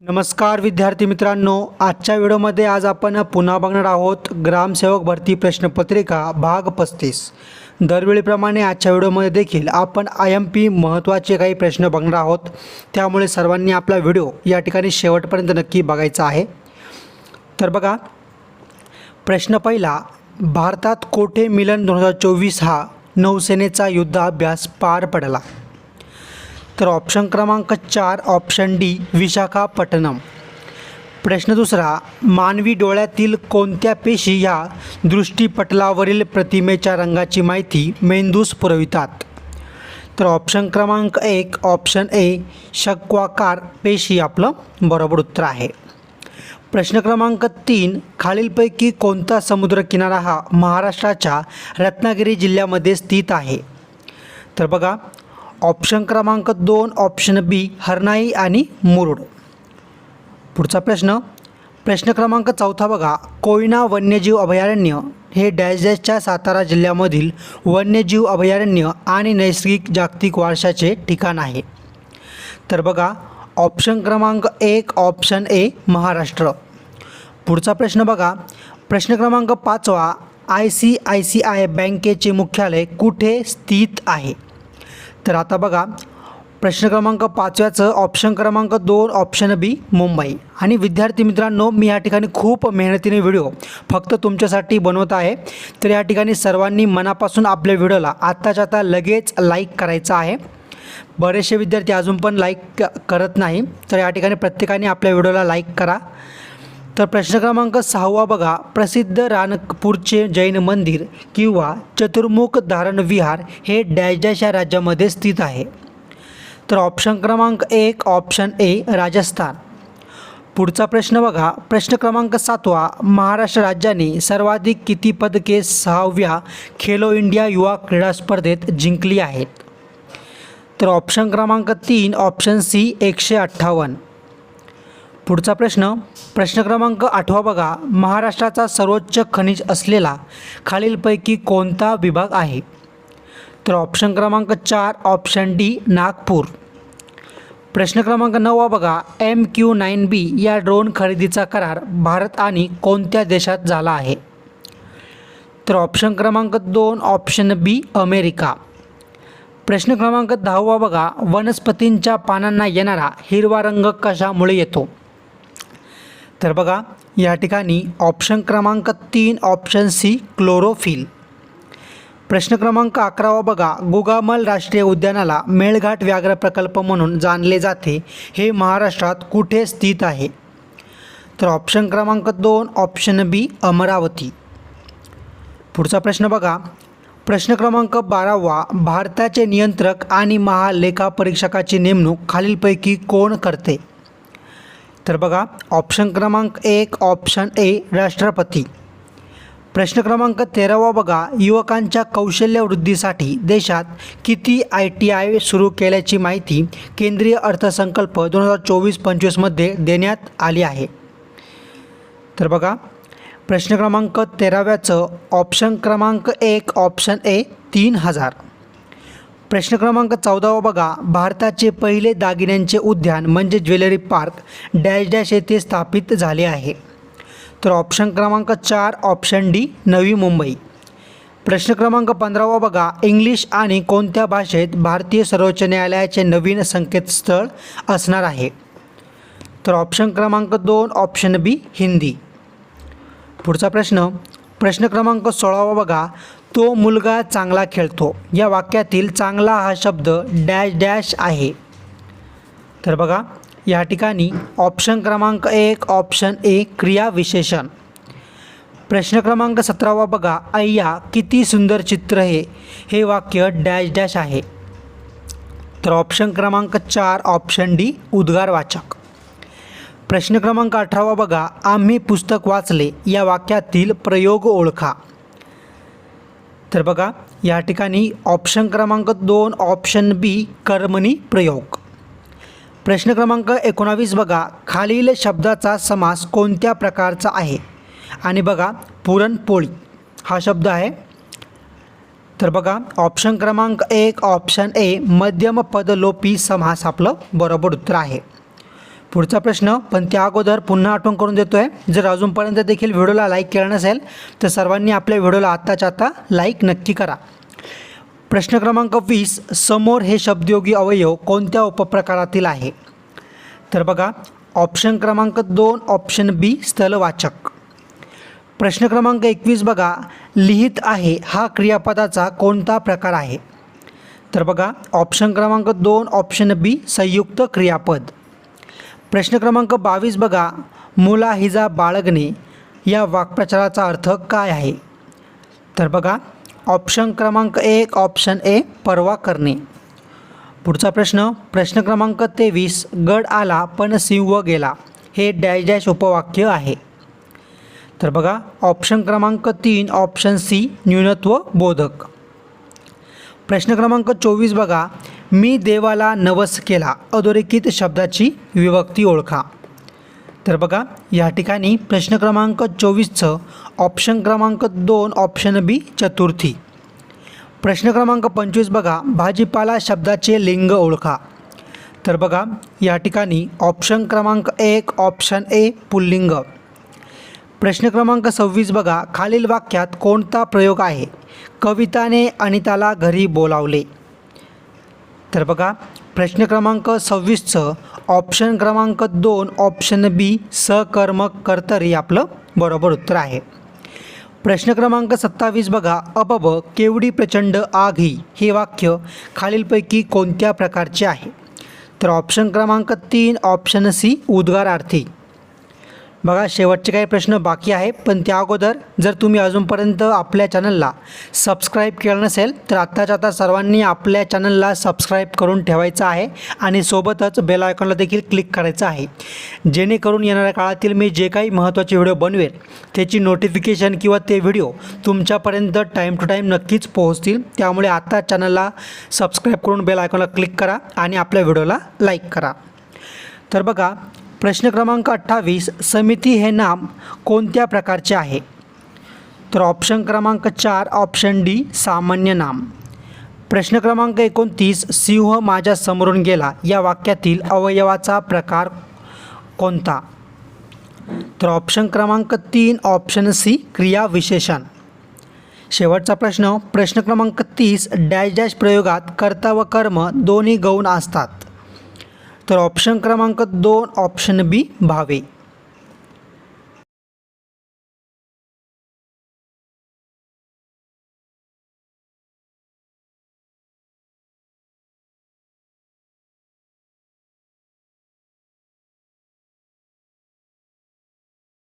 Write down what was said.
नमस्कार विद्यार्थी मित्रांनो, आजच्या व्हिडिओमध्ये आज आपण पुन्हा बघणार आहोत ग्रामसेवक भरती प्रश्नपत्रिका भाग 35। दरवेळीप्रमाणे आजच्या व्हिडिओमध्ये देखील आपण IMP महत्त्वाचे काही प्रश्न बघणार आहोत, त्यामुळे सर्वांनी आपला व्हिडिओ या ठिकाणी शेवटपर्यंत नक्की बघायचा आहे। तर बघा, प्रश्न पहिला, भारतात कोठे मिलन 2024 हा नौसेनेचा युद्धाभ्यास पार पडला? तर ऑप्शन क्रमांक 4 ऑप्शन डी विशाखापट्टणम। प्रश्न दुसरा, मानवी डोळ्यातील कोणत्या पेशी ह्या दृष्टिपटलावरील प्रतिमेच्या रंगाची माहिती मेंदूस पुरवितात? तर ऑप्शन क्रमांक 1 ऑप्शन ए शंक्वाकार पेशी आपलं बरोबर उत्तर आहे। प्रश्न क्रमांक 3, खालीलपैकी कोणता समुद्रकिनारा हा महाराष्ट्राच्या रत्नागिरी जिल्ह्यामध्ये स्थित आहे? तर बघा, ऑप्शन क्रमांक 2 ऑप्शन बी हरनाई आणि मुरुड। पुढचा प्रश्न क्रमांक 4 बघा, कोयना वन्यजीव अभयारण्य हे डॅश डॅशच्या सातारा जिल्ह्यामधील वन्यजीव अभयारण्य आणि नैसर्गिक जागतिक वारशाचे ठिकाण आहे? तर बघा, ऑप्शन क्रमांक 1 ऑप्शन ए महाराष्ट्र। पुढचा प्रश्न बघा, प्रश्न क्रमांक 5, ICICI बँकेचे मुख्यालय कुठे स्थित आहे? तर आता बघा, प्रश्न क्रमांक 5चं ऑप्शन क्रमांक 2 ऑप्शन बी मुंबई। आणि विद्यार्थी मित्रांनो, मी या ठिकाणी खूप मेहनतीने व्हिडिओ फक्त तुमच्यासाठी बनवत आहे, तर या ठिकाणी सर्वांनी मनापासून आपल्या व्हिडिओला आत्ताच्या आता लगेच लाईक करायचं आहे। बरेचसे विद्यार्थी अजून पण लाईक करत नाही, तर या ठिकाणी प्रत्येकाने आपल्या व्हिडिओला लाईक करा। तर प्रश्न क्रमांक 6 बघा, प्रसिद्ध राणकपूरचे जैन मंदिर किंवा चतुर्मुख धारण विहार हे डॅश डॅश या राज्यामध्ये स्थित आहे? तर ऑप्शन क्रमांक 1 ऑप्शन ए राजस्थान। पुढचा प्रश्न बघा, प्रश्न क्रमांक 7, महाराष्ट्र राज्याने सर्वाधिक किती पदके 6व्या खेलो इंडिया युवा क्रीडा स्पर्धेत जिंकली आहेत? तर ऑप्शन क्रमांक 3 ऑप्शन सी 158। पुढचा प्रश्न क्रमांक 8 बघा, महाराष्ट्राचा सर्वोच्च खनिज असलेला खालीलपैकी कोणता विभाग आहे? तर ऑप्शन क्रमांक 4 ऑप्शन डी नागपूर। प्रश्न क्रमांक 9 बघा, MQ-9B या ड्रोन खरेदीचा करार भारत आणि कोणत्या देशात झाला आहे? तर ऑप्शन क्रमांक 2 ऑप्शन बी अमेरिका। प्रश्न क्रमांक 10 बघा, वनस्पतींच्या पानांना येणारा हिरवा रंग कशामुळे येतो? तर बघा, या ठिकाणी ऑप्शन क्रमांक 3 ऑप्शन सी क्लोरोफिल। प्रश्न क्रमांक 11 बघा, गुगामल राष्ट्रीय उद्यानाला मेळघाट व्याघ्र प्रकल्प म्हणून जाणले जाते, हे महाराष्ट्रात कुठे स्थित आहे? तर ऑप्शन क्रमांक 2 ऑप्शन बी अमरावती। पुढचा प्रश्न बघा, प्रश्न क्रमांक 12, भारताचे नियंत्रक आणि महालेखापरीक्षकाची नेमणूक खालीलपैकी कोण करते? तर बघा, ऑप्शन क्रमांक 1 ऑप्शन ए राष्ट्रपती। प्रश्न क्रमांक 13 बघा, युवकांच्या कौशल्य वृद्धीसाठी देशात किती ITI सुरू केल्याची माहिती केंद्रीय अर्थसंकल्प 2024-25 मध्ये देण्यात आली आहे? तर बघा, प्रश्न क्रमांक 13चं ऑप्शन क्रमांक 1 ऑप्शन ए 3000। प्रश्न क्रमांक 14 बघा, भारताचे पहिले दागिन्यांचे उद्यान म्हणजे ज्वेलरी पार्क डॅश डॅश येथे स्थापित झाले आहे? तर ऑप्शन क्रमांक 4 ऑप्शन डी नवी मुंबई। प्रश्न क्रमांक 15 बघा, इंग्लिश आणि कोणत्या भाषेत भारतीय सर्वोच्च न्यायालयाचे नवीन संकेतस्थळ असणार आहे? तर ऑप्शन क्रमांक 2 ऑप्शन बी हिंदी। पुढचा प्रश्न क्रमांक 16 बघा, तो मुलगा चांगला खेळतो या वाक्यातील चांगला हा शब्द डॅश डॅश आहे? तर बघा, या ठिकाणी ऑप्शन क्रमांक 1 ऑप्शन ए क्रियाविशेषण। प्रश्न क्रमांक 17 बघा, अय्या किती सुंदर चित्र हे वाक्य डॅश डॅश आहे? तर ऑप्शन क्रमांक 4 ऑप्शन डी उद्गारवाचक। प्रश्न क्रमांक 18 बघा, आम्ही पुस्तक वाचले या वाक्यातील प्रयोग ओळखा? तर बघा, या ठिकाणी ऑप्शन क्रमांक 2 ऑप्शन बी कर्मणी प्रयोग। प्रश्न क्रमांक 19 बघा, खालील शब्दाचा समास कोणत्या प्रकारचा आहे? आणि बघा, पुरणपोळी हा शब्द आहे। तर बघा, ऑप्शन क्रमांक 1 ऑप्शन ए मध्यम पदलोपी समास आपलं बरोबर उत्तर आहे। पुढचा प्रश्न, पण त्या अगोदर पुन्हा आठवण करून देतो आहे, जर अजूनपर्यंत देखील व्हिडिओला लाईक केला नसेल तर सर्वांनी आपल्या व्हिडिओला आत्ताच्या आत्ता लाईक नक्की करा. प्रश्न क्रमांक 20, समोर हे शब्दयोगी अवयव कोणत्या उपप्रकारातील आहे? तर बघा, ऑप्शन क्रमांक 2 ऑप्शन बी स्थलवाचक. प्रश्न क्रमांक 21 बघा, लिहित आहे हा क्रियापदाचा कोणता प्रकार आहे? तर बघा, ऑप्शन क्रमांक 2 ऑप्शन बी संयुक्त क्रियापद. प्रश्न क्रमांक 22 बघा, मुलाहिजा बाळगणे या वाक्प्रचाराचा अर्थ काय आहे? तर बघा, ऑप्शन क्रमांक 1 ऑप्शन ए परवा करणे. पुढचा प्रश्न, प्रश्न क्रमांक 23, गड आला पण सिंह गेला हे डॅश डॅश उपवाक्य आहे. तर बघा, ऑप्शन क्रमांक 3 ऑप्शन सी न्यूनत्व बोधक. प्रश्न क्रमांक 24 बघा, मी देवाला नवस केला अधोरेखित शब्दाची विभक्ती ओळखा. तर बघा, या ठिकाणी प्रश्न क्रमांक 24चं ऑप्शन क्रमांक 2 ऑप्शन बी चतुर्थी. प्रश्न क्रमांक 25 बघा, भाजीपाला शब्दाचे लिंग ओळखा. तर बघा, या ठिकाणी ऑप्शन क्रमांक 1 ऑप्शन ए पुल्लिंग. प्रश्न क्रमांक 26 बघा, खालील वाक्यात कोणता प्रयोग आहे? कविताने अनिताला घरी बोलावले. तर बघा, प्रश्न क्रमांक 26चं ऑप्शन क्रमांक 2 ऑप्शन बी सकर्मक कर्तरी आपलं बरोबर उत्तर आहे. प्रश्न क्रमांक 27 बघा, अबब केवढी प्रचंड आग ही हे वाक्य खालीलपैकी कोणत्या प्रकारचे आहे? तर ऑप्शन क्रमांक 3 ऑप्शन सी उद्गारार्थी. बघा, शेवटचे काही प्रश्न बाकी आहे, पण त्या अगोदर जर तुम्ही अजूनपर्यंत आपल्या चॅनलला सबस्क्राईब केलं नसेल तर आत्ताच्या आता सर्वांनी आपल्या चॅनलला सबस्क्राईब करून ठेवायचं आहे आणि सोबतच बेल आयकॉनला देखील क्लिक करायचं आहे, जेणेकरून येणाऱ्या काळातील मी जे काही महत्त्वाचे व्हिडिओ बनवेल त्याची नोटिफिकेशन किंवा ते व्हिडिओ तुमच्यापर्यंत टाईम टू टाईम नक्कीच पोहोचतील. त्यामुळे आत्ता चॅनलला सबस्क्राईब करून बेल आयकॉनला क्लिक करा आणि आपल्या व्हिडिओला लाईक करा. तर बघा, प्रश्न क्रमांक 28, समिती हे नाम कोणत्या प्रकारचे आहे? तर ऑप्शन क्रमांक 4 ऑप्शन डी सामान्य नाम. प्रश्न क्रमांक 29, सिंह माझ्या समोरून गेला या वाक्यातील अवयवाचा प्रकार कोणता? तर ऑप्शन क्रमांक 3 ऑप्शन सी क्रियाविशेषण. शेवटचा प्रश्न, प्रश्न क्रमांक 30, डॅश डॅश प्रयोगात कर्ता व कर्म दोन्ही गौण असतात. तर ऑप्शन क्रमांक 2 ऑप्शन बी भावे.